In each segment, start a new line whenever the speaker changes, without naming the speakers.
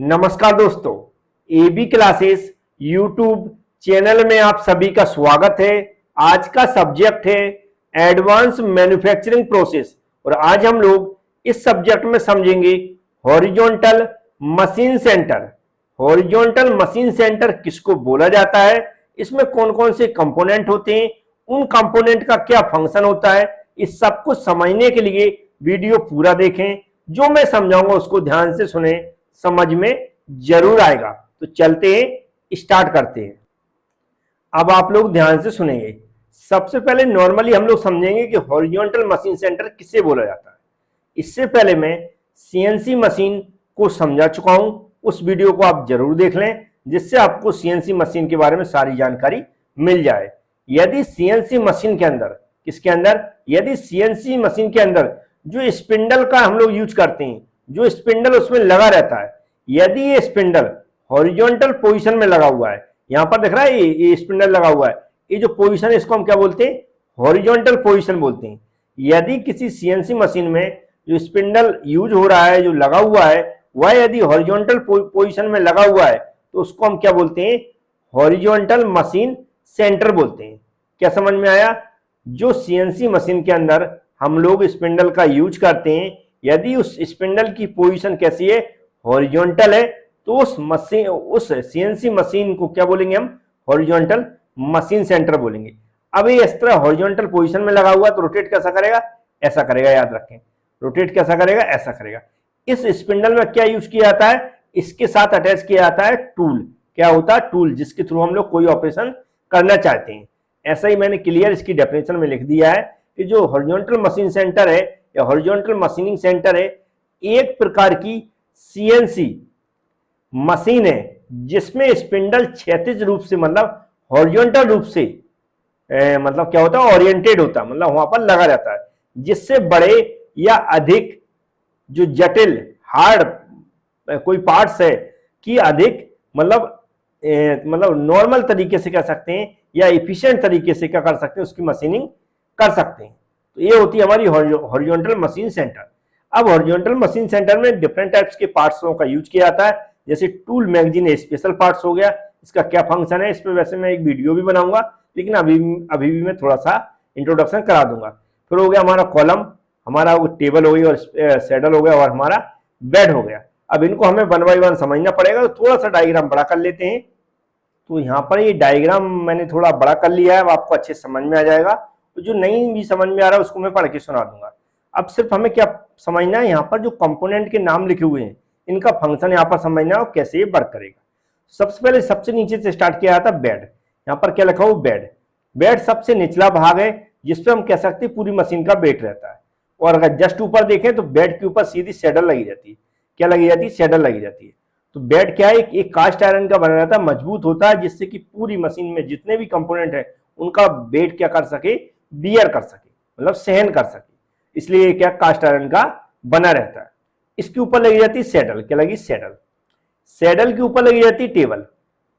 नमस्कार दोस्तों, AB classes YouTube channel में आप सभी का स्वागत है। आज का सब्जेक्ट है एडवांस मैन्युफैक्चरिंग प्रोसेस और आज हम लोग इस सब्जेक्ट में समझेंगे horizontal machine centre. Horizontal machine centre किसको बोला जाता है, इसमें कौन कौन से कंपोनेंट होते हैं, उन कंपोनेंट का क्या फंक्शन होता है, इस सब कुछ समझने के लिए वीडियो पूरा देखें। जो मैं समझाऊंगा उसको ध्यान से सुने, समझ में जरूर आएगा। तो चलते हैं, स्टार्ट करते हैं। अब आप लोग ध्यान से सुनेंगे। सबसे पहले नॉर्मली हम लोग समझेंगे कि हॉरिजॉन्टल मशीन सेंटर किसे बोला जाता है। इससे पहले मैं सीएनसी मशीन को समझा चुका हूं, उस वीडियो को आप जरूर देख लें, जिससे आपको सीएनसी मशीन के बारे में सारी जानकारी मिल जाए। यदि सीएनसी मशीन के अंदर, किसके अंदर, यदि सीएनसी मशीन के अंदर जो स्पिंडल का हम लोग यूज करते हैं, जो स्पिंडल उसमें लगा रहता है, यदि ये स्पिंडल हॉरिजॉन्टल पोजीशन में लगा हुआ है, यहां पर दिख रहा है ये स्पिंडल लगा हुआ है, ये जो पोजीशन है इसको हम क्या बोलते हैं, हॉरिजॉन्टल पोजीशन बोलते हैं। यदि किसी सीएनसी मशीन में जो स्पिंडल यूज हो रहा है, जो लगा हुआ है, वह यदि हॉरिजॉन्टल पोजीशन में लगा हुआ है तो उसको हम क्या बोलते हैं, हॉरिजॉन्टल मशीन सेंटर बोलते हैं। क्या समझ में आया? जो सीएनसी मशीन के अंदर हम लोग स्पिंडल का यूज करते हैं, यदि उस स्पिंडल की पोजीशन कैसी है, हॉरिजॉन्टल है, तो उस सीएनसी मशीन को क्या बोलेंगे हम, हॉरिजॉन्टल मशीन सेंटर बोलेंगे। अब ये इस तरह हॉरिजॉन्टल पोजीशन में लगा हुआ तो रोटेट कैसा करेगा, ऐसा करेगा, याद रखें, रोटेट कैसा करेगा, ऐसा करेगा। इस स्पिंडल में क्या यूज किया जाता है, इसके साथ अटैच किया जाता है टूल। क्या होता है, टूल, जिसके थ्रू हम लोग कोई ऑपरेशन करना चाहते हैं। ऐसा ही मैंने क्लियर इसकी डेफिनेशन में लिख दिया है कि जो हॉरिजॉन्टल मशीन सेंटर है या हॉरिजॉन्टल मशीनिंग सेंटर है, एक प्रकार की सीएनसी मशीन है जिसमें स्पिंडल क्षैतिज रूप से, मतलब हॉरिजॉन्टल रूप से मतलब क्या होता है, ओरिएंटेड होता है, मतलब वहां पर लगा रहता है, जिससे बड़े या अधिक जो जटिल हार्ड कोई पार्ट्स है कि अधिक मतलब नॉर्मल तरीके से कह सकते हैं या इफिशिएंट तरीके से क्या कर सकते हैं, उसकी मशीनिंग कर सकते हैं। तो ये होती है हमारी हॉरिजॉन्टल मशीन सेंटर। अब हॉरिजॉन्टल मशीन सेंटर में डिफरेंट टाइप्स के पार्ट्सों का यूज किया जाता है, जैसे टूल मैगजीन स्पेशल पार्ट्स हो गया, इसका क्या फंक्शन है, इस पर वैसे मैं एक वीडियो भी बनाऊंगा, लेकिन अभी भी मैं थोड़ा सा इंट्रोडक्शन करा दूंगा। फिर हो गया हमारा कॉलम, हमारा वो टेबल हो गई और सैडल हो गया और हमारा बेड हो गया। अब इनको हमें वन बाई वन समझना पड़ेगा, तो थोड़ा सा डायग्राम बड़ा कर लेते हैं। तो यहाँ पर ये डायग्राम मैंने थोड़ा बड़ा कर लिया है, अब आपको अच्छे समझ में आ जाएगा। तो जो नहीं भी समझ में आ रहा है उसको मैं पढ़ के सुना दूंगा। अब सिर्फ हमें क्या समझना है, यहाँ पर जो कंपोनेंट के नाम लिखे हुए हैं, इनका फंक्शन यहाँ पर समझना है और कैसे ये वर्क करेगा। सबसे पहले सबसे नीचे से स्टार्ट किया जाता है बेड। यहाँ पर क्या लिखा हुआ, बेड। बेड सबसे निचला भाग है जिसपे हम कह सकते हैं पूरी मशीन का वेट रहता है। और अगर जस्ट ऊपर देखें तो बेड के ऊपर सीधी सैडल लगी रहती है। क्या लगी जाती है, सैडल लगी जाती है। तो बेड क्या है, एक कास्ट आयरन का बना रहता है, मजबूत होता है, जिससे कि पूरी मशीन में जितने भी कंपोनेंट है उनका वेट क्या कर सके, बियर कर सके, मतलब सहन कर सके, इसलिए क्या कास्ट आयरन का बना रहता है। इसके ऊपर लगी जाती है सैडल। क्या लगी, सैडल। सैडल के ऊपर लगी जाती है टेबल।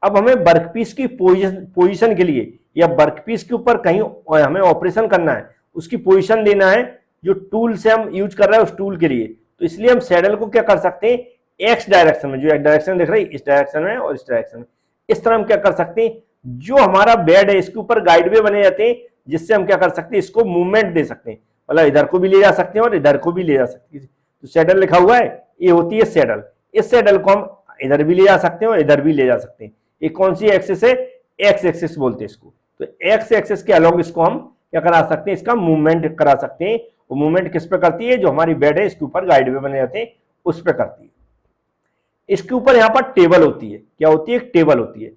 अब हमें वर्कपीस की पोजीशन के लिए या वर्कपीस के ऊपर कहीं हमें ऑपरेशन करना है, उसकी पोजीशन देना है, जो टूल से हम यूज कर रहे हैं उस टूल के लिए, तो इसलिए हम सैडल को क्या कर सकते हैं, एक्स डायरेक्शन में, जो एक डायरेक्शन दिख रही है इस डायरेक्शन में और इस डायरेक्शन में, इस तरह हम क्या कर सकते हैं, जो हमारा बेड है इसके ऊपर गाइड वे बने जाते हैं, जिससे हम क्या कर सकते हैं, इसको मूवमेंट दे सकते हैं, मतलब इधर को भी ले जा सकते हैं और इधर को भी ले जा सकते हैं। तो सैडल लिखा हुआ है, ये होती है सैडल। इस सैडल को हम इधर भी ले जा सकते हैं और इधर भी ले जा सकते हैं। ये कौन सी एक्सिस है, एक्स एक्सिस बोलते हैं इसको। तो एक्स एक्सिस के अलोंग इसको हम क्या करा सकते हैं, इसका मूवमेंट करा सकते हैं। वो मूवमेंट किस पे करती है, जो हमारी बेड है इसके ऊपर गाइड वे बने जाते हैं उस पे करती है। इसके ऊपर यहाँ पर टेबल होती है। क्या होती है, एक टेबल होती है।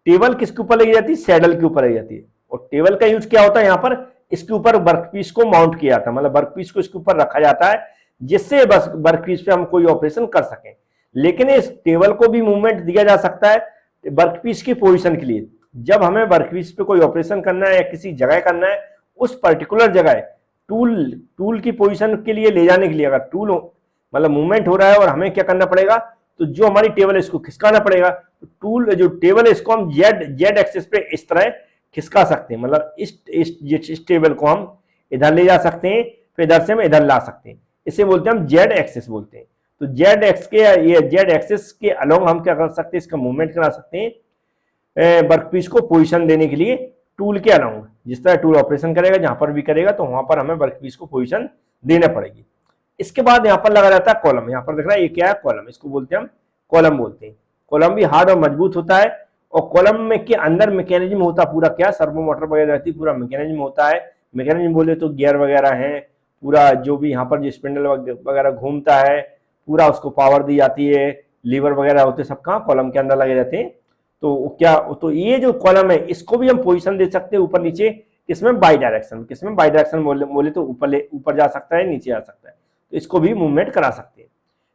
टेबल किसके ऊपर लगी जाती है, सैडल के ऊपर लगी जाती है। और टेबल का यूज क्या होता है, यहाँ पर इसके ऊपर वर्कपीस को माउंट किया जाता है, मतलब वर्कपीस को इसके ऊपर रखा जाता है, जिससे बस वर्कपीस पे हम कोई ऑपरेशन कर सकें। लेकिन इस टेबल को भी मूवमेंट दिया जा सकता है वर्कपीस की पोजीशन के लिए। जब हमें वर्कपीस पे कोई ऑपरेशन करना है या किसी जगह करना है, उस पर्टिकुलर जगह टूल की पोजीशन के लिए ले जाने के लिए, अगर टूल मतलब मूवमेंट हो रहा है और हमें क्या करना पड़ेगा, तो जो हमारी टेबल है इसको खिसकाना पड़ेगा। तो टूल जो टेबल है इसको हम जेड एक्सिस पे इस तरह खिसका सकते हैं, मतलब इस टेबल को हम इधर ले जा सकते हैं, फिर इधर से हम इधर ला सकते हैं। इसे बोलते हैं हम जेड एक्सिस बोलते हैं। तो जेड एक्स के ये जेड एक्सिस के अलोंग हम क्या कर सकते हैं, इसका मूवमेंट करा सकते हैं वर्कपीस को पोजीशन देने के लिए टूल के अलोंग। जिस तरह टूल ऑपरेशन करेगा जहां पर भी करेगा तो वहां पर हमें वर्कपीस को पोजीशन देना पड़ेगी। इसके बाद यहाँ पर लगा रहता है कॉलम, यहाँ पर दिख रहा है ये क्या है, कॉलम, इसको बोलते हैं हम कॉलम बोलते हैं। कॉलम भी हार्ड और मजबूत होता है और कॉलम में के अंदर मैकेनिज्म होता पूरा क्या, सर्वो मोटर वगैरह रहती, पूरा मैकेनिज्म होता है। मैकेनिज्म बोले तो गियर वगैरह है, पूरा जो भी यहाँ पर जो स्पिंडल वगैरह घूमता है पूरा उसको पावर दी जाती है, लीवर वगैरह होते सब कहाँ कॉलम के अंदर लगे रहते हैं। तो क्या, तो ये जो कॉलम है इसको भी हम पोजीशन दे सकते हैं ऊपर नीचे, किसमें, बाई डायरेक्शन, किसमें, बाई डायरेक्शन बोले तो ऊपर जा सकता है, नीचे आ सकता है, तो इसको भी मूवमेंट करा सकते हैं।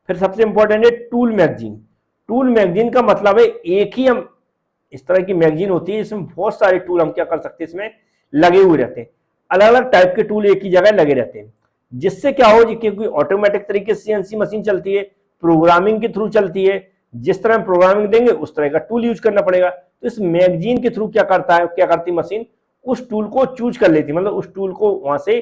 फिर सबसे इंपॉर्टेंट है टूल मैगजीन। टूल मैगजीन का मतलब है एक ही हम इस तरह की मैगजीन होती है इसमें बहुत सारे टूल हम क्या कर सकते हैं इसमें लगे हुए रहते हैं, अलग अलग टाइप के टूल एक ही जगह लगे रहते हैं। जिससे क्या हो, क्योंकि ऑटोमेटिक तरीके से सीएनसी मशीन चलती है, प्रोग्रामिंग के थ्रू चलती है, जिस तरह हम प्रोग्रामिंग देंगे उस तरह का टूल यूज करना पड़ेगा। तो इस मैगजीन के थ्रू क्या करता है, क्या करती मशीन, उस टूल को चूज कर लेती है, मतलब उस टूल को वहां से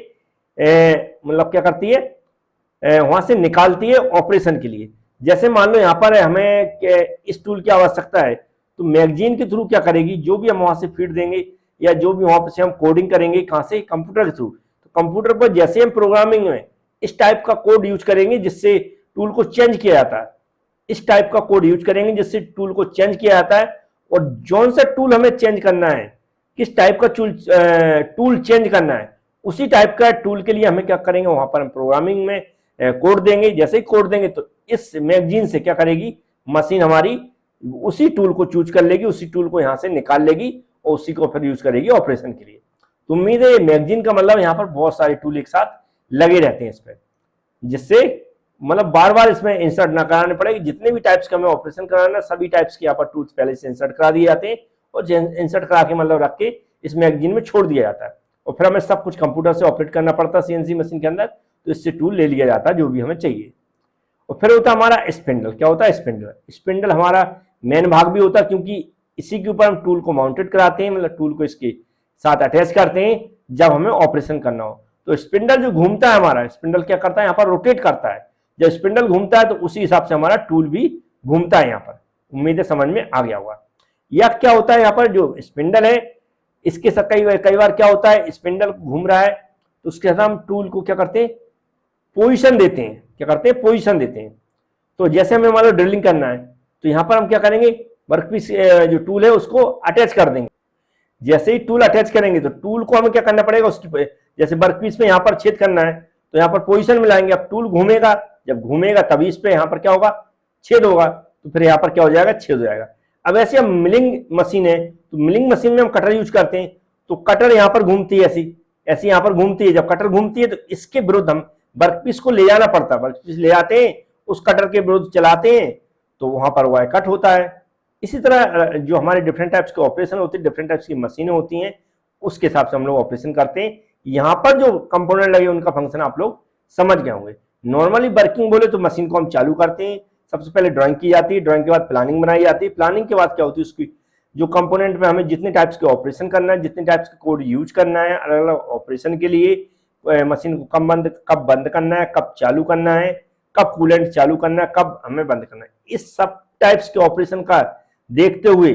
मतलब क्या करती है वहां से निकालती है ऑपरेशन के लिए। जैसे मान लो यहाँ पर हमें इस टूल की आवश्यकता है तो मैगजीन के थ्रू क्या करेगी, जो भी हम वहां से फीड देंगे या जो भी वहां से हम कोडिंग करेंगे कहां से, कंप्यूटर के थ्रू, तो कंप्यूटर पर जैसे हम प्रोग्रामिंग में इस टाइप का कोड यूज करेंगे जिससे टूल को चेंज किया जाता है, इस टाइप का कोड यूज करेंगे जिससे टूल को चेंज किया जाता है, और जौन सा टूल हमें चेंज करना है, किस टाइप का टूल चेंज करना है, उसी टाइप का टूल के लिए हमें क्या करेंगे, वहां पर हम प्रोग्रामिंग में कोड देंगे। जैसे ही कोड देंगे तो इस मैगजीन से क्या करेगी मशीन हमारी, उसी टूल को चूज कर लेगी, उसी टूल को यहां से निकाल लेगी और उसी को फिर यूज करेगी ऑपरेशन के लिए। तो उम्मीद है मैगजीन का मतलब यहाँ पर बहुत सारे टूल एक साथ लगे रहते हैं इस पर, जिससे मतलब बार बार इसमें इंसर्ट ना कराने पड़ेगी। जितने भी टाइप्स का हमें ऑपरेशन कराना सभी टाइप्स के यहाँ पर टूल्स पहले से इंसर्ट करा दिए जाते हैं और इंसर्ट करा के मतलब रख के इस मैगजीन में छोड़ दिया जाता है, और फिर हमें सब कुछ कंप्यूटर से ऑपरेट करना पड़ता है सीएनसी मशीन के अंदर, तो इससे टूल ले लिया जाता है जो भी हमें चाहिए। और फिर होता है हमारा स्पिंडल। क्या होता है स्पिंडल, स्पिंडल हमारा मेन भाग भी होता है क्योंकि इसी के ऊपर हम टूल को माउंटेड कराते हैं, मतलब टूल को इसके साथ अटैच करते हैं जब हमें ऑपरेशन करना हो। तो स्पिंडल जो घूमता है हमारा, स्पिंडल क्या करता है यहाँ पर रोटेट करता है, जब स्पिंडल घूमता है तो उसी हिसाब से हमारा टूल भी घूमता है यहाँ पर। उम्मीद है समझ में आ गया होगा। या क्या होता है यहाँ पर जो स्पिंडल है इसके साथ कई बार क्या होता है, स्पिंडल घूम रहा है तो उसके साथ हम टूल को क्या करते हैं, पोजीशन देते हैं। क्या करते हैं, पोजीशन देते हैं। तो जैसे हमें मान लो ड्रिलिंग करना है तो यहाँ पर हम क्या करेंगे, वर्कपीस जो टूल है उसको अटैच कर देंगे। जैसे ही टूल अटैच करेंगे तो टूल को हमें क्या करना पड़ेगा, उसकी जैसे वर्कपीस पे यहाँ पर छेद करना है तो यहाँ पर पोजीशन में लाएंगे। अब टूल घूमेगा, जब घूमेगा तभी इस पे यहाँ पर क्या होगा, छेद होगा, तो फिर यहाँ पर क्या हो जाएगा, छेद हो जाएगा। अब ऐसे हम मिलिंग मशीन है तो मिलिंग मशीन में हम कटर यूज करते हैं, तो कटर यहाँ पर घूमती है, ऐसी यहाँ पर घूमती है। जब कटर घूमती है तो इसके विरुद्ध हम वर्कपीस को ले जाना पड़ता है, वर्कपीस ले जाते हैं, उस कटर के विरुद्ध चलाते हैं तो वहां पर वायर कट होता है। इसी तरह जो हमारे डिफरेंट टाइप्स के ऑपरेशन होते हैं, डिफरेंट टाइप्स की मशीनें होती हैं, उसके हिसाब से हम लोग ऑपरेशन करते हैं। यहाँ पर जो कंपोनेंट लगे उनका फंक्शन आप लोग समझ गए होंगे। नॉर्मली वर्किंग बोले तो मशीन को हम चालू करते हैं, सबसे पहले ड्राइंग की जाती है, ड्राइंग के बाद प्लानिंग बनाई जाती है, प्लानिंग के बाद क्या होती है उसकी जो कंपोनेंट में हमें जितने टाइप्स के ऑपरेशन करना है, जितने टाइप्स के कोड यूज करना है अलग अलग ऑपरेशन के लिए, मशीन को कब बंद करना है, कब चालू करना है, कब कूलेंट चालू करना है, कब हमें बंद करना है, इस सब टाइप्स के ऑपरेशन का देखते हुए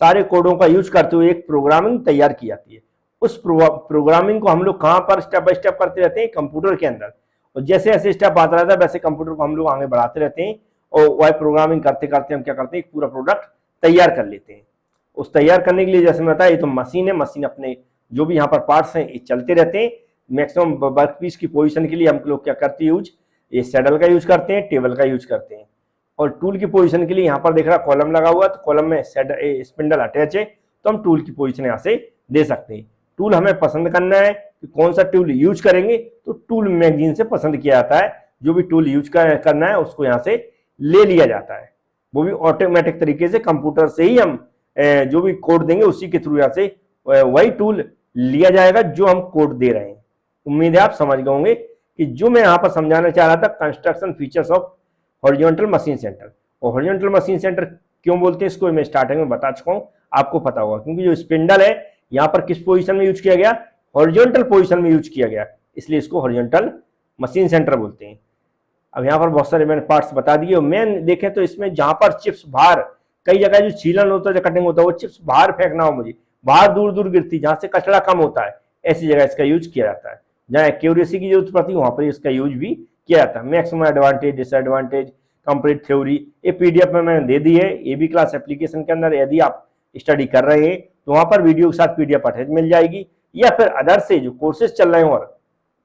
सारे कोडों का यूज करते हुए एक प्रोग्रामिंग तैयार की जाती है। उस प्रोग्रामिंग को हम लोग कहाँ पर स्टेप बाय स्टेप करते रहते हैं, कंप्यूटर के अंदर। और जैसे जैसे स्टेप आता रहता है वैसे कंप्यूटर को हम लोग आगे बढ़ाते रहते हैं और वह प्रोग्रामिंग करते करते हम क्या करते हैं, एक पूरा प्रोडक्ट तैयार कर लेते हैं। उस तैयार करने के लिए जैसे मैं बताया ये तो मशीन है, मशीन अपने जो भी यहाँ पर पार्ट्स हैं ये चलते रहते हैं। मैक्सिमम वर्कपीस की पोजीशन के लिए हम लोग क्या करते हैं यूज, ये सैडल का यूज करते हैं, टेबल का यूज करते हैं। और टूल की पोजीशन के लिए यहाँ पर देख रहा कॉलम लगा हुआ, तो कॉलम में स्पिंडल अटैच है तो हम टूल की पोजीशन यहाँ से दे सकते हैं। टूल हमें पसंद करना है कि कौन सा टूल यूज करेंगे तो टूल मैगजीन से पसंद किया जाता है, जो भी टूल यूज करना है उसको यहाँ से ले लिया जाता है। वो भी ऑटोमेटिक तरीके से कंप्यूटर से ही हम जो भी कोड देंगे उसी के थ्रू यहाँ से वही टूल लिया जाएगा जो हम कोड दे रहे हैं। उम्मीद है आप समझ गए होंगे कि जो मैं यहाँ पर समझाना चाह रहा था construction features of horizontal machine centre. और हॉरिजॉन्टल मशीन सेंटर क्यों बोलते हैं इसको मैं स्टार्टिंग में बता चुका हूँ, आपको पता होगा, क्योंकि जो स्पिंडल है यहाँ पर किस पोजीशन में यूज किया गया, हॉरिजॉन्टल पोजीशन में यूज किया गया, इसलिए इसको हॉरिजॉन्टल मशीन सेंटर बोलते हैं। अब यहाँ पर बहुत सारे मैंने पार्ट्स बता दिए। मेन देखें तो इसमें जहां पर चिप्स बाहर, कई जगह जो छीलन होता है, जो कटिंग होता है, वो चिप्स बाहर फेंकना हो मुझे, बाहर दूर दूर गिरती, जहां से कचरा कम होता है, ऐसी जगह इसका यूज किया जाता है। जहां एक्यूरेसी की जरूरत पड़ती है वहां पर इसका यूज भी किया जाता है। Maximum advantage, disadvantage, complete theory, ये पीडीएफ में मैंने दे दी है एबी क्लास एप्लीकेशन के अंदर। यदि आप स्टडी कर रहे हैं तो वहां पर वीडियो के साथ पीडीएफ अटैच मिल जाएगी, या फिर अदर से जो कोर्सेज चल रहे हैं और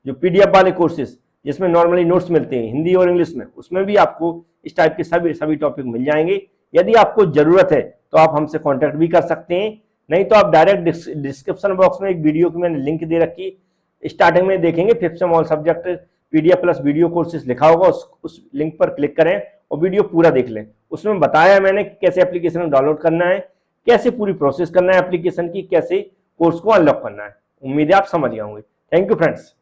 जो पीडीएफ वाले कोर्सेज जिसमें नॉर्मली नोट्स मिलते हैं हिंदी और इंग्लिश में, उसमें भी आपको इस टाइप के सभी टॉपिक मिल जाएंगे। यदि आपको जरूरत है तो आप हमसे कांटेक्ट भी कर सकते हैं, नहीं तो आप डायरेक्ट डिस्क्रिप्शन बॉक्स में एक वीडियो की मैंने लिंक दे रखी, स्टार्टिंग में देखेंगे 5th same all subject PDF plus video courses लिखा होगा, उस लिंक पर क्लिक करें और वीडियो पूरा देख लें। उसमें बताया मैंने कैसे एप्लीकेशन डाउनलोड करना है, कैसे पूरी प्रोसेस करना है एप्लीकेशन की, कैसे कोर्स को अनलॉक करना है। उम्मीद है आप समझ गए होंगे। Thank you friends.